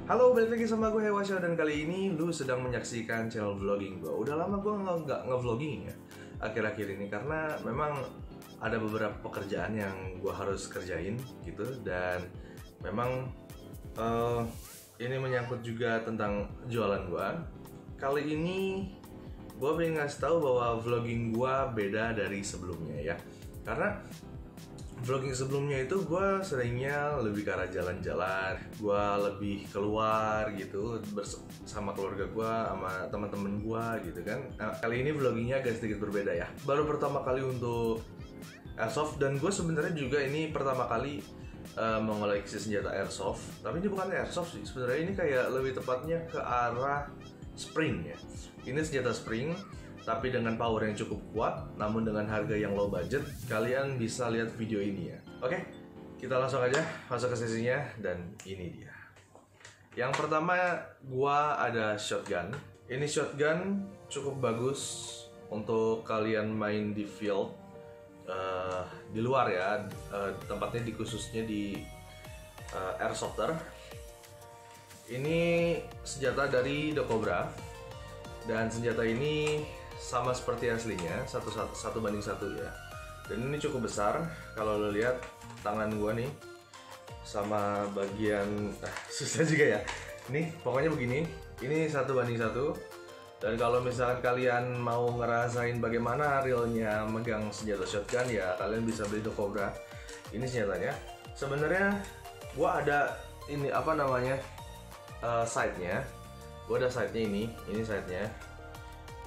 Halo, balik lagi sama gue Hewasya, dan kali ini lu sedang menyaksikan channel vlogging gue. Udah lama gue nggak nge-vlogging ya akhir-akhir ini, karena memang ada beberapa pekerjaan yang gue harus kerjain gitu. Dan memang ini menyangkut juga tentang jualan gue. Kali ini gue pengen ngasih tahu bahwa vlogging gue beda dari sebelumnya ya. Karena vlogging sebelumnya itu gue seringnya lebih ke arah jalan-jalan, gue lebih keluar gitu bersama keluarga gue, sama teman-teman gue gitu kan. Nah, kali ini vloggingnya agak sedikit berbeda ya. Baru pertama kali untuk airsoft, dan gue sebenarnya juga ini pertama kali mengoleksi senjata airsoft. Tapi ini bukan airsoft sih, sebenarnya ini kayak lebih tepatnya ke arah spring ya. Ini senjata spring, tapi dengan power yang cukup kuat, namun dengan harga yang low budget. Kalian bisa lihat video ini ya. Oke, kita langsung aja masuk ke sesinya, dan ini dia. Yang pertama, gua ada shotgun. Ini shotgun cukup bagus untuk kalian main di field, di luar ya, tempatnya khususnya di airsofter. Ini senjata dari The Cobra, dan senjata ini sama seperti aslinya, satu banding satu ya. Dan ini cukup besar. Kalau lo lihat tangan gua nih sama bagian susah juga ya. Nih pokoknya begini. Ini 1:1. Dan kalau misalkan kalian mau ngerasain bagaimana realnya megang senjata shotgun ya, kalian bisa beli The Cobra. Ini senjatanya. Sebenarnya gua ada ini apa namanya, sight-nya. Gua ada sight-nya ini sight-nya.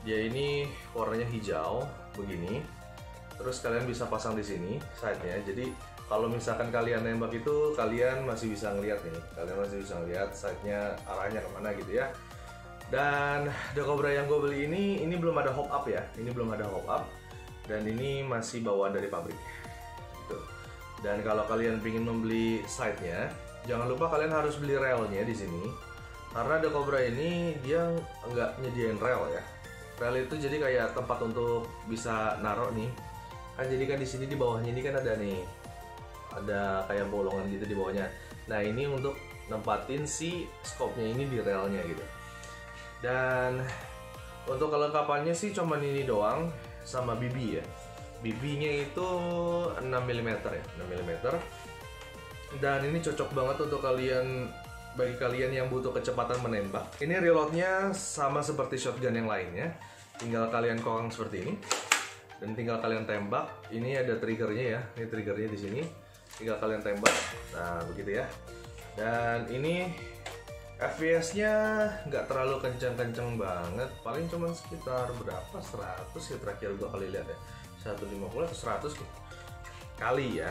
Dia ini warnanya hijau begini. Terus kalian bisa pasang di sini sight-nya. Jadi kalau misalkan kalian nembak itu, kalian masih bisa ngeliat nih. Kalian masih bisa ngeliat sight-nya arahnya kemana gitu ya. Dan The Cobra yang gue beli ini belum ada hop up ya. Ini belum ada hop up. Dan ini masih bawaan dari pabrik. Gitu. Dan kalau kalian ingin membeli sight-nya, jangan lupa kalian harus beli railnya di sini. Karena The Cobra ini dia nggak nyediain rail ya. Rail itu jadi kayak tempat untuk bisa naruh nih. Kan jadi kan di sini di bawahnya ini kan ada nih, ada kayak bolongan gitu di bawahnya. Nah ini untuk nempatin si scope-nya ini di railnya gitu. Dan untuk kelengkapannya sih cuman ini doang, sama BB ya. BB-nya itu 6 mm ya, 6 mm. Dan ini cocok banget untuk bagi kalian yang butuh kecepatan menembak. Ini reloadnya sama seperti shotgun yang lainnya. Tinggal kalian kokang seperti ini, dan tinggal kalian tembak. Ini ada triggernya ya. Ini triggernya di sini. Tinggal kalian tembak. Nah begitu ya. Dan ini FPS-nya nggak terlalu kencang-kencang banget. Paling cuma sekitar berapa? 100 ya terakhir gua kali lihat ya. 150 atau 100 kali ya.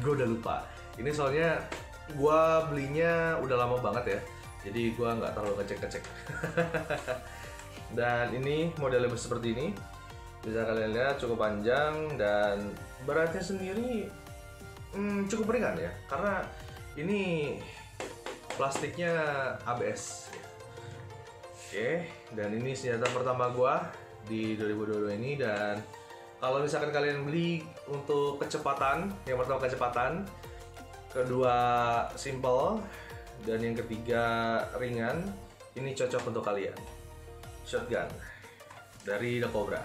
Gue udah lupa. Ini soalnya gua belinya udah lama banget ya, jadi gua nggak terlalu ngecek. Dan ini modelnya seperti ini, bisa kalian lihat cukup panjang, dan beratnya sendiri cukup ringan ya, karena ini plastiknya ABS. Oke, dan ini senjata pertama gua di 2022 ini. Dan kalau misalkan kalian beli untuk kecepatan, yang pertama kecepatan, kedua simple, dan yang ketiga ringan, ini cocok untuk kalian. Shotgun dari The Cobra.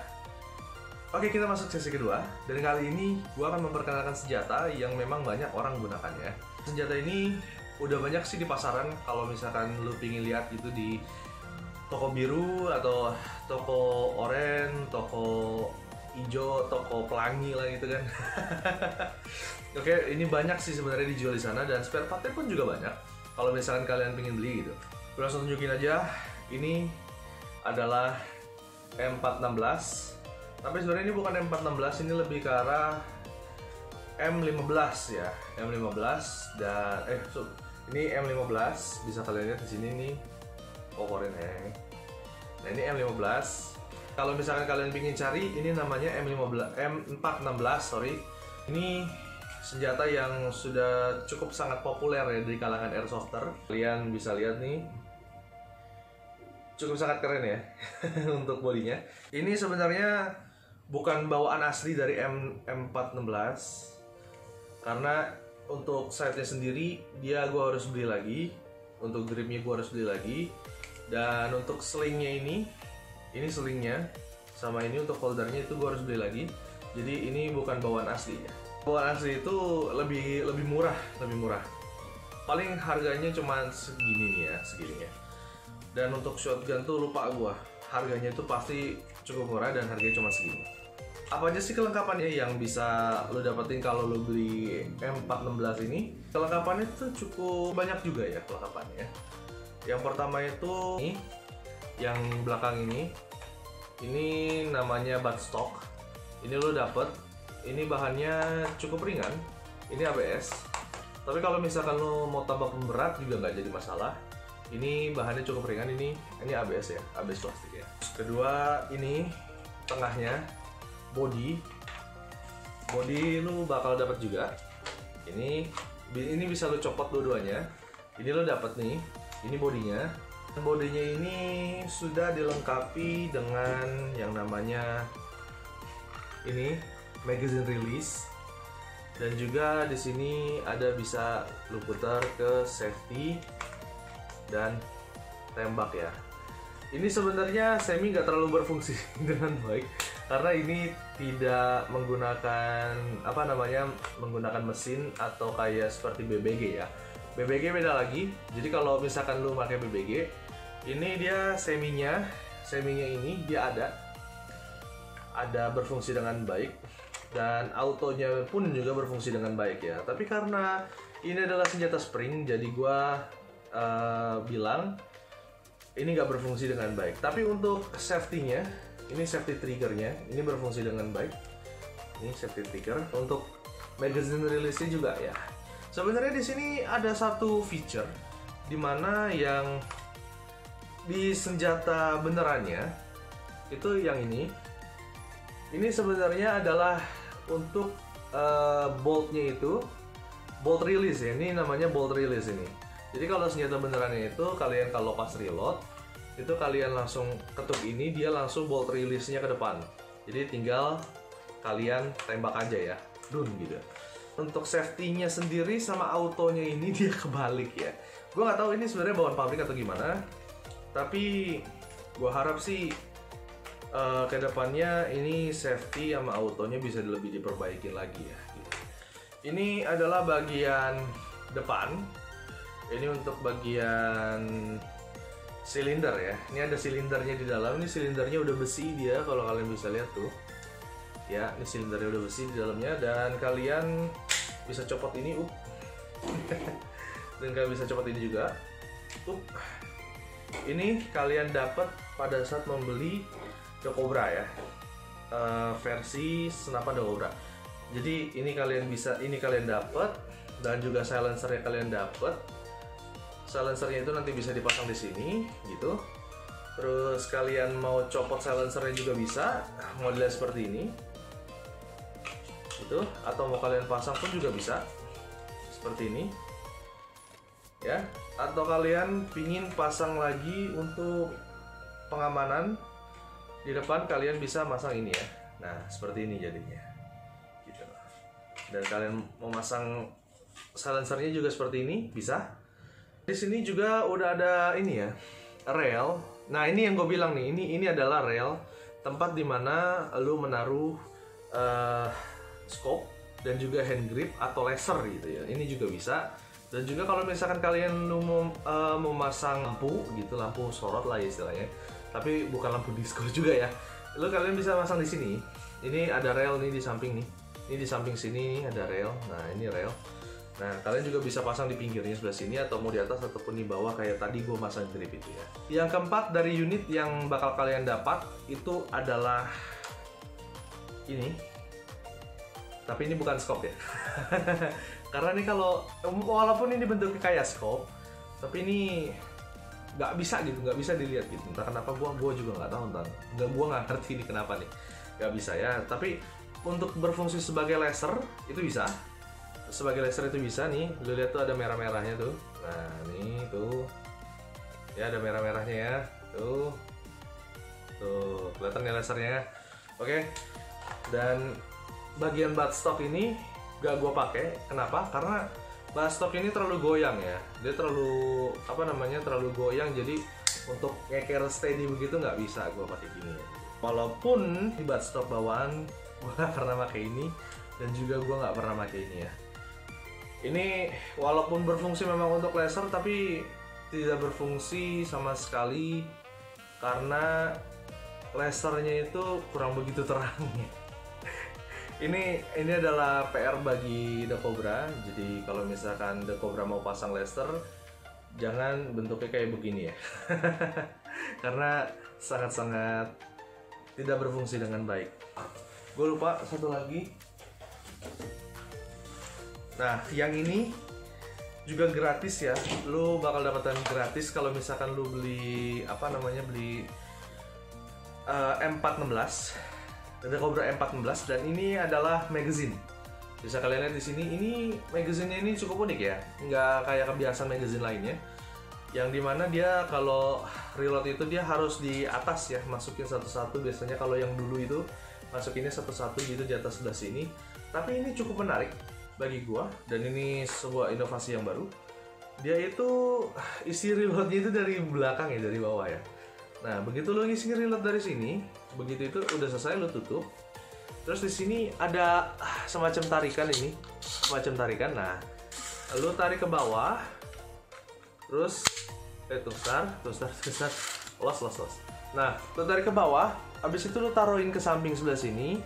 Oke, kita masuk sesi kedua. Dan kali ini gua akan memperkenalkan senjata yang memang banyak orang gunakannya. Senjata ini udah banyak sih di pasaran. Kalau misalkan lu pingin lihat itu di toko biru atau toko oranye, toko hijau, toko pelangi lah gitu kan. Oke, ini banyak sih sebenarnya dijual di sana, dan spare partnya pun juga banyak. Kalau misalkan kalian pengen beli gitu, gue langsung tunjukin aja. Ini adalah M416. Tapi sebenarnya ini bukan M416, ini lebih ke arah M15 ya, M15. Dan ini M15, bisa kalian lihat di sini nih, kokorin ya. Nah ini M15. Kalau misalkan kalian ingin cari, ini namanya M416, sorry. Ini senjata yang sudah cukup sangat populer ya di kalangan airsofter. Kalian bisa lihat nih, cukup sangat keren ya untuk bodinya. Ini sebenarnya bukan bawaan asli dari M416, karena untuk sight-nya sendiri dia gue harus beli lagi. untuk gripnya gue harus beli lagi. Dan untuk slingnya ini slingnya, sama ini untuk holdernya itu gue harus beli lagi. Jadi ini bukan bawaan asli ya. Bawaan asli itu lebih murah. Paling harganya cuma segini nih ya, segini ya. Dan untuk shotgun tuh lupa gua, harganya itu pasti cukup murah dan harganya cuma segini. Apa aja sih kelengkapannya yang bisa lo dapetin kalau lo beli M416 ini? Kelengkapannya tuh cukup banyak juga ya kelengkapannya. Yang pertama itu ini, yang belakang ini namanya buttstock. Ini lo dapet, ini bahannya cukup ringan, ini ABS. Tapi kalau misalkan lo mau tambah pemberat juga nggak jadi masalah. Ini bahannya cukup ringan, ini ABS ya, ABS plastik ya. Kedua ini tengahnya body lu bakal dapat juga. Ini bisa lu copot dua-duanya. Ini lu dapat nih, ini bodinya. Bodinya ini sudah dilengkapi dengan yang namanya ini magazine release, dan juga di sini ada bisa lu putar ke safety dan tembak ya. Ini sebenarnya semi nggak terlalu berfungsi dengan baik karena ini tidak menggunakan menggunakan mesin atau kayak seperti BBG ya. BBG beda lagi. Jadi kalau misalkan lu pakai BBG, ini dia seminya ini dia ada berfungsi dengan baik, dan autonya pun juga berfungsi dengan baik ya. Tapi karena ini adalah senjata spring, jadi gua bilang ini nggak berfungsi dengan baik. Tapi untuk safety-nya, ini safety triggernya, ini berfungsi dengan baik. Ini safety trigger. Untuk magazine release-nya juga ya. Sebenarnya di sini ada satu feature dimana yang di senjata benerannya itu yang ini sebenarnya adalah untuk bolt-nya itu bolt release ya. Ini namanya bolt release ini. Jadi kalau senjata benerannya itu kalian kalau pas reload itu kalian langsung ketuk ini, dia langsung bolt release-nya ke depan. Jadi tinggal kalian tembak aja ya, dun gitu. Untuk safety-nya sendiri sama autonya ini dia kebalik ya. Gue nggak tahu ini sebenarnya bawaan pabrik atau gimana. Tapi gue harap sih kedepannya ini safety sama autonya bisa lebih diperbaiki lagi ya. Gitu. Ini adalah bagian depan. Ini untuk bagian silinder ya. Ini ada silindernya di dalam. Ini silindernya udah besi dia, kalau kalian bisa lihat tuh. Ya, ini silindernya udah besi di dalamnya, dan kalian bisa copot ini, dan kalian bisa copot ini juga. Ini kalian dapat pada saat membeli The Cobra ya. Versi senapan The Cobra. Jadi ini kalian dapat, dan juga silencernya kalian dapat. Silencernya itu nanti bisa dipasang di sini gitu. Terus kalian mau copot silencernya juga bisa, modelnya seperti ini itu, atau mau kalian pasang pun juga bisa seperti ini ya. Atau kalian pingin pasang lagi untuk pengamanan di depan, kalian bisa masang ini ya. Nah seperti ini jadinya gitu. Dan kalian mau masang silencernya juga seperti ini bisa. Di sini juga udah ada ini ya, rail. Nah ini yang gue bilang nih, ini adalah rail, tempat dimana lu menaruh scope dan juga hand grip atau laser gitu ya. Ini juga bisa. Dan juga kalau misalkan kalian lu mau masang lampu gitu, lampu sorot lah istilahnya, tapi bukan lampu disco juga ya. Lu kalian bisa masang di sini. Ini ada rail nih di samping nih. Ini di samping sini ada rail. Nah ini rail. Nah, kalian juga bisa pasang di pinggirnya sebelah sini, atau mau di atas ataupun di bawah kayak tadi gue masang grip itu ya. Yang keempat dari unit yang bakal kalian dapat itu adalah ini. Tapi ini bukan scope ya. Karena ini kalau walaupun ini bentuknya kayak scope, tapi ini nggak bisa gitu, nggak bisa dilihat gitu. Entah kenapa gue juga nggak tahu, gue nggak ngerti ini kenapa nih. Nggak bisa ya. Tapi untuk berfungsi sebagai laser itu bisa. Sebagai laser itu bisa nih, lu lihat tuh ada merah-merahnya tuh. Nah nih tuh ya, ada merah-merahnya ya, tuh kelihatan ya lasernya. Oke. Dan bagian buttstock ini gak gue pakai. Kenapa? Karena Bastok ini terlalu goyang ya, dia terlalu terlalu goyang, jadi untuk ngeker steady begitu nggak bisa gue pakai gini ya. Walaupun di bastok bawaan gue nggak pernah pakai ini, dan juga gue nggak pernah pakai ini ya. Ini walaupun berfungsi memang untuk laser, tapi tidak berfungsi sama sekali karena lasernya itu kurang begitu terang ya. Ini adalah PR bagi The Cobra. Jadi kalau misalkan The Cobra mau pasang laser, jangan bentuknya kayak begini ya. Karena sangat-sangat tidak berfungsi dengan baik. Gue lupa satu lagi. Nah, yang ini juga gratis ya. Lu bakal dapetan gratis kalau misalkan lu beli beli M416. The Cobra M416, dan ini adalah magazine. Bisa kalian lihat di sini, ini magazinenya ini cukup unik ya, nggak kayak kebiasaan magazine lainnya, yang dimana dia kalau reload itu dia harus di atas ya, masukin satu-satu. Biasanya kalau yang dulu itu masukinnya satu-satu gitu di atas sebelah sini. Tapi ini cukup menarik bagi gua, dan ini sebuah inovasi yang baru. Dia itu isi reloadnya itu dari belakang ya, dari bawah ya. Nah, begitu lo ngisi reload dari sini, begitu itu udah selesai lo tutup. Terus di sini ada semacam tarikan ini, semacam tarikan. Nah, lo tarik ke bawah, terus los. Nah, lo tarik ke bawah, habis itu lo taruhin ke samping sebelah sini.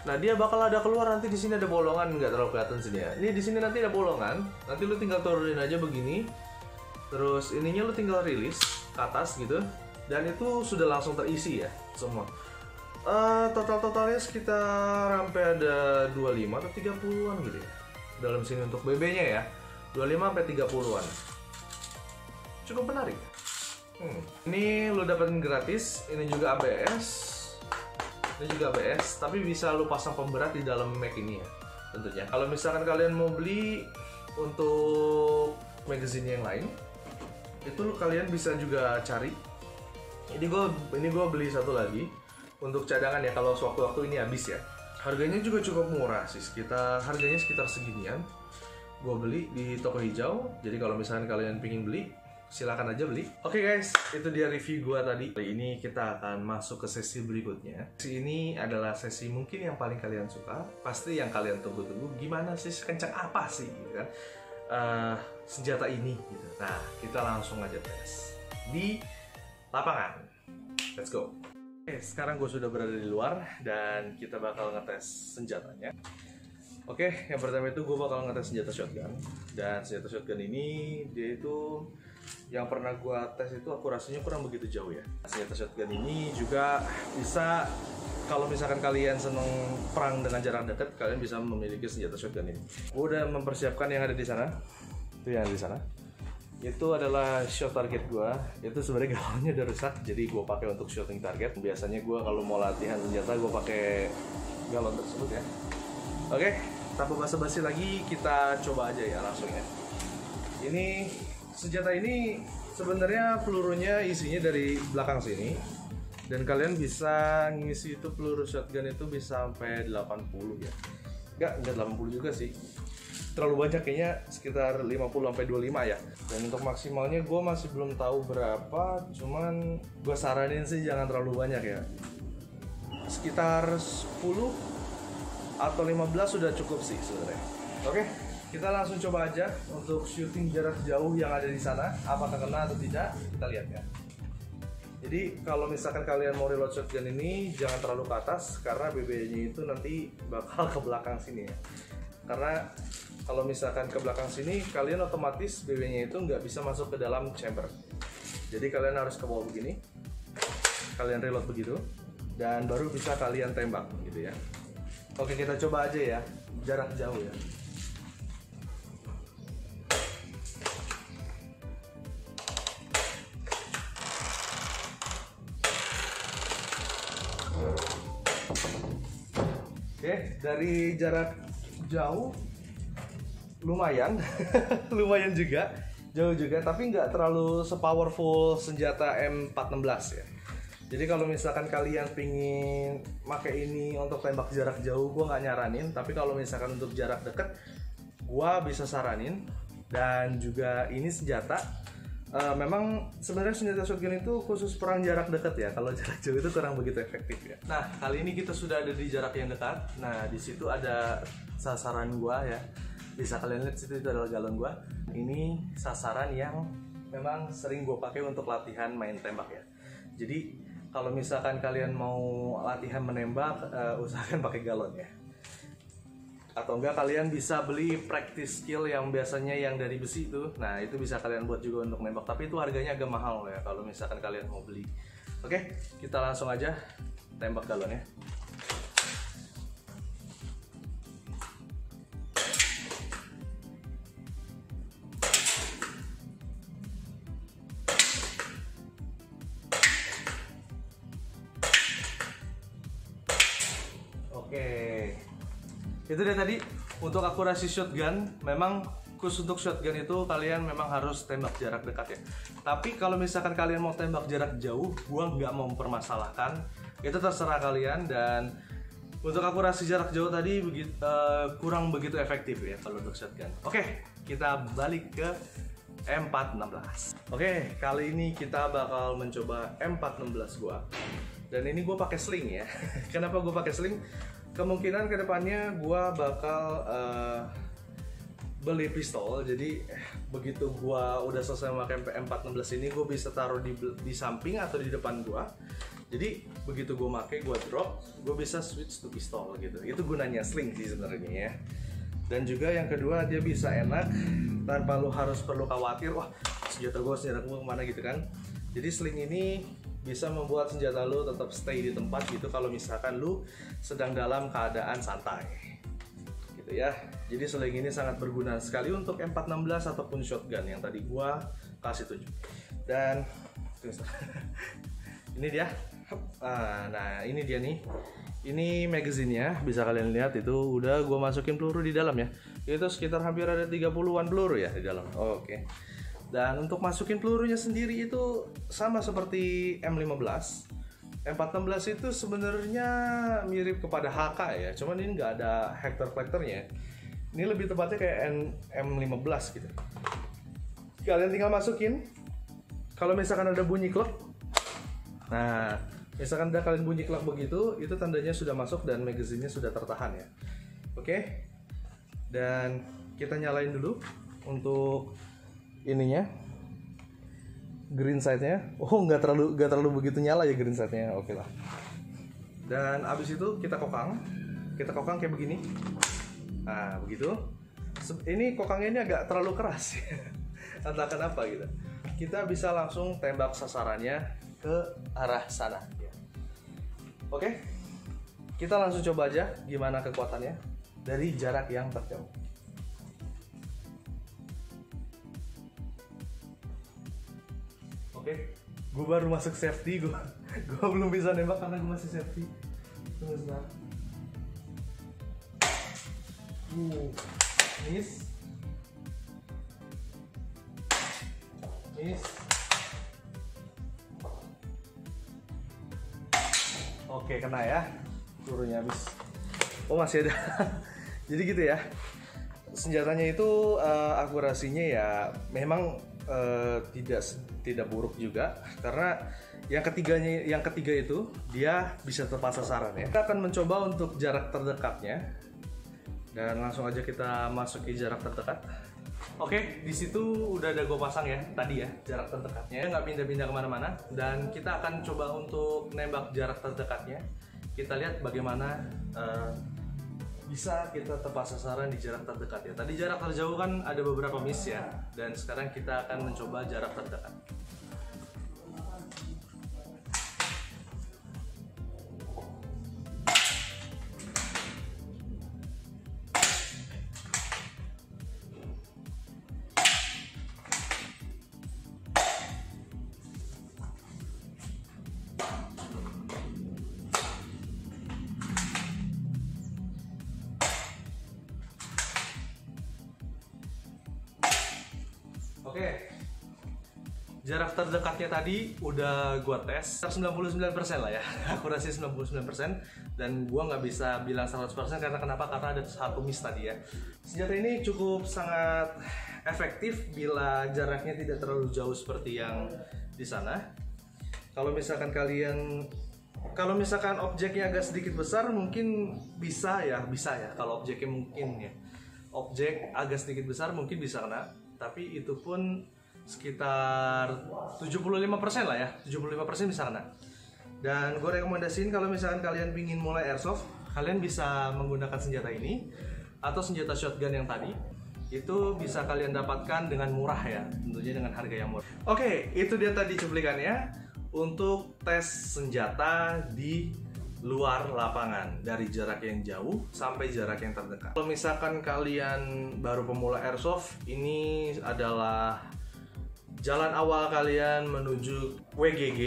Nah, dia bakal ada keluar, nanti di sini ada bolongan, nggak terlalu kelihatan sini ya. Ini di sini nanti ada bolongan, nanti lo tinggal turunin aja begini. Terus ininya lo tinggal rilis ke atas gitu. Dan itu sudah langsung terisi ya semua. Totalnya sekitar sampai ada 25 atau 30-an gitu ya dalam sini untuk BB-nya ya. 25 sampai 30-an. Cukup menarik. Ini lo dapetin gratis. Ini juga ABS. Ini juga ABS, tapi bisa lo pasang pemberat di dalam Mac ini ya tentunya. Kalau misalkan kalian mau beli untuk magazine yang lain, itu kalian bisa juga cari. Ini gue beli satu lagi untuk cadangan ya, kalau sewaktu-waktu ini habis ya. Harganya juga cukup murah sih, harganya sekitar seginian. Gue beli di toko hijau. Jadi kalau misalkan kalian pengen beli, silakan aja beli. Oke guys, itu dia review gue tadi. Kali ini kita akan masuk ke sesi berikutnya. Sesi ini adalah sesi mungkin yang paling kalian suka, pasti yang kalian tunggu-tunggu. Gimana sih, kencang apa sih gitu kan senjata ini gitu. Nah, kita langsung aja tes di lapangan. Let's go. Oke, sekarang gue sudah berada di luar dan kita bakal ngetes senjatanya. Oke, yang pertama itu gue bakal ngetes senjata shotgun. Dan senjata shotgun ini dia itu yang pernah gue tes itu akurasinya kurang begitu jauh ya. Senjata shotgun ini juga bisa, kalau misalkan kalian seneng perang dengan jarak dekat, kalian bisa memiliki senjata shotgun ini. Gue udah mempersiapkan yang ada di sana. Itu yang ada di sana. Itu adalah shot target gue. Itu sebenarnya galonnya udah rusak, jadi gue pakai untuk shooting target. Biasanya gue kalau mau latihan senjata gue pakai galon tersebut ya. Oke, tanpa basa-basi lagi kita coba aja ya langsung ya. Ini senjata ini sebenarnya pelurunya isinya dari belakang sini, dan kalian bisa ngisi itu peluru shotgun itu bisa sampai 80 ya. Enggak 80 juga sih. Terlalu banyak kayaknya, sekitar 50 sampai 25 ya. Dan untuk maksimalnya gue masih belum tahu berapa, cuman gue saranin sih jangan terlalu banyak ya. Sekitar 10 atau 15 sudah cukup sih sebenarnya. Oke, kita langsung coba aja untuk shooting jarak jauh yang ada di sana, apakah kena atau tidak, kita lihat ya. Jadi kalau misalkan kalian mau reload shotgun ini jangan terlalu ke atas, karena BB-nya itu nanti bakal ke belakang sini ya. Karena kalau misalkan ke belakang sini, kalian otomatis BB-nya itu nggak bisa masuk ke dalam chamber. Jadi kalian harus ke bawah begini, kalian reload begitu, dan baru bisa kalian tembak gitu ya. Oke, kita coba aja ya, jarak jauh ya. Oke, dari jarak jauh lumayan, lumayan juga, jauh juga, tapi nggak terlalu sepowerful senjata M416 ya. Jadi kalau misalkan kalian pingin pakai ini untuk tembak jarak jauh, gue nggak nyaranin. Tapi kalau misalkan untuk jarak dekat, gua bisa saranin, dan juga ini senjata memang sebenarnya senjata shotgun itu khusus perang jarak dekat ya. Kalau jarak jauh itu kurang begitu efektif ya. Nah, kali ini kita sudah ada di jarak yang dekat. Nah, di situ ada sasaran gua ya. Bisa kalian lihat situ, itu adalah galon gua. Ini sasaran yang memang sering gua pakai untuk latihan main tembak ya. Jadi kalau misalkan kalian mau latihan menembak, usahakan pakai galon ya. Atau enggak kalian bisa beli practice skill yang biasanya yang dari besi itu. Nah, itu bisa kalian buat juga untuk nembak, tapi itu harganya agak mahal ya kalau misalkan kalian mau beli. Oke, kita langsung aja tembak galon ya. Oke, itu dia tadi untuk akurasi shotgun. Memang khusus untuk shotgun itu kalian memang harus tembak jarak dekat ya. Tapi kalau misalkan kalian mau tembak jarak jauh, gua nggak mau mempermasalahkan, itu terserah kalian. Dan untuk akurasi jarak jauh tadi kurang begitu efektif ya kalau untuk shotgun. Oke, kita balik ke M416. Oke, kali ini kita bakal mencoba M416 gua. Dan ini gue pakai sling ya. Kenapa gue pakai sling? Kemungkinan kedepannya gue bakal beli pistol. Jadi begitu gue udah selesai memakai M416 ini, gue bisa taruh di samping atau di depan gue. Jadi begitu gue pakai, gue drop, gue bisa switch to pistol gitu. Itu gunanya sling sih sebenarnya ya. Dan juga yang kedua, dia bisa enak tanpa lu perlu khawatir, wah senjata gue kemana gitu kan. Jadi sling ini bisa membuat senjata lu tetap stay di tempat gitu kalau misalkan lu sedang dalam keadaan santai gitu ya. Jadi sling ini sangat berguna sekali untuk M416 ataupun shotgun yang tadi gua kasih tunjuk. Dan ini dia. Nah, ini dia nih. Ini magazine-nya, bisa kalian lihat itu udah gua masukin peluru di dalam ya. Itu sekitar hampir ada 30-an peluru ya di dalam. Oke. Dan untuk masukin pelurunya sendiri itu sama seperti M15. M416 itu sebenarnya mirip kepada HK ya, cuman ini nggak ada Hector Collector-nya. Ini lebih tepatnya kayak M15 gitu. Kalian tinggal masukin. Kalau misalkan ada bunyi klek, nah misalkan ada kalian bunyi klek begitu, itu tandanya sudah masuk dan magazinnya sudah tertahan ya. Oke. Dan kita nyalain dulu untuk ininya, green side-nya. Oh, nggak terlalu begitu nyala ya green side-nya. Oke lah. Dan abis itu kita kokang kayak begini. Nah, begitu. Ini kokangnya ini agak terlalu keras entah kenapa gitu. Kita bisa langsung tembak sasarannya ke arah sana ya. Oke, kita langsung coba aja gimana kekuatannya dari jarak yang terjauh. Oke, gue baru masuk safety, gue belum bisa nembak karena gue masih safety. Tunggu sebentar. Miss. Oke, kena ya. Pelurunya habis. Oh, masih ada. Jadi gitu ya. Senjatanya itu akurasinya ya memang tidak buruk juga, karena yang ketiga itu dia bisa tepat sasaran ya. Kita akan mencoba untuk jarak terdekatnya, dan langsung aja kita masuki jarak terdekat. Oke, di situ udah ada gue pasang ya tadi ya jarak terdekatnya, nggak pindah-pindah kemana-mana. Dan kita akan coba untuk nembak jarak terdekatnya. Kita lihat bagaimana bisa kita tepat sasaran di jarak terdekat ya. Tadi jarak terjauh kan ada beberapa miss ya, dan sekarang kita akan mencoba jarak terdekat. Oke, Jarak terdekatnya tadi udah gua tes 99% lah ya, akurasi 99%, dan gua nggak bisa bilang 100% karena kenapa? Karena ada satu miss tadi ya. Senjata ini cukup sangat efektif bila jaraknya tidak terlalu jauh seperti yang di sana. Kalau misalkan objeknya agak sedikit besar mungkin bisa ya. Kalau objeknya mungkin ya, objek agak sedikit besar mungkin bisa kena, tapi itu pun sekitar 75% lah ya, 75% bisa kena. Dan gue rekomendasiin kalau misalkan kalian pingin mulai airsoft, kalian bisa menggunakan senjata ini atau senjata shotgun yang tadi. Itu bisa kalian dapatkan dengan murah ya, tentunya dengan harga yang murah. Oke, itu dia tadi cuplikannya untuk tes senjata di luar lapangan, dari jarak yang jauh sampai jarak yang terdekat. Kalau misalkan kalian baru pemula airsoft, ini adalah jalan awal kalian menuju WGG,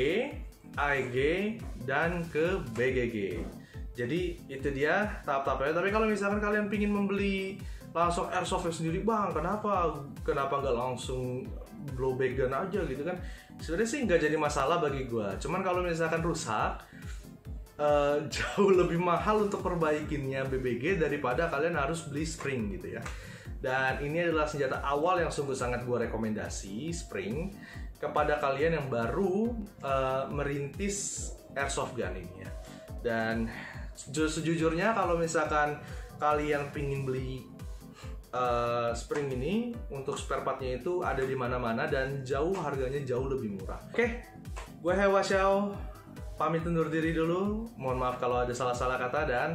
AEG, dan ke BGG. Jadi itu dia tahap-tahapnya. Tapi kalau misalkan kalian pingin membeli langsung airsoftnya sendiri, bang, kenapa nggak langsung blowback gun aja gitu kan? Sebenarnya sih nggak jadi masalah bagi gue. Cuman kalau misalkan rusak, jauh lebih mahal untuk perbaikinnya BBG daripada kalian harus beli spring gitu ya. Dan ini adalah senjata awal yang sungguh sangat gue rekomendasi, spring, kepada kalian yang baru merintis airsoft gun ini ya. Dan sejujurnya kalau misalkan kalian pingin beli spring ini, untuk spare partnya itu ada di mana-mana dan harganya jauh lebih murah. Oke, gue Hewa Xiao pamit undur diri dulu. Mohon maaf kalau ada salah-salah kata, dan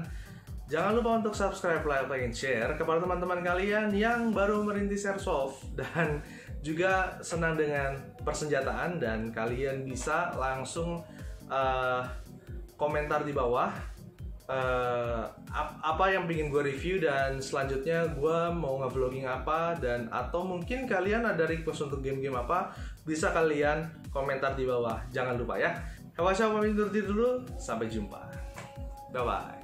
jangan lupa untuk subscribe, like, and share kepada teman-teman kalian yang baru merintis airsoft dan juga senang dengan persenjataan, dan kalian bisa langsung komentar di bawah apa yang ingin gue review, dan selanjutnya gue mau nge-vlogging apa, dan atau mungkin kalian ada request untuk game-game apa, bisa kalian komentar di bawah. Jangan lupa ya. Hewa Xiao pamit undur diri dulu, sampai jumpa, bye bye.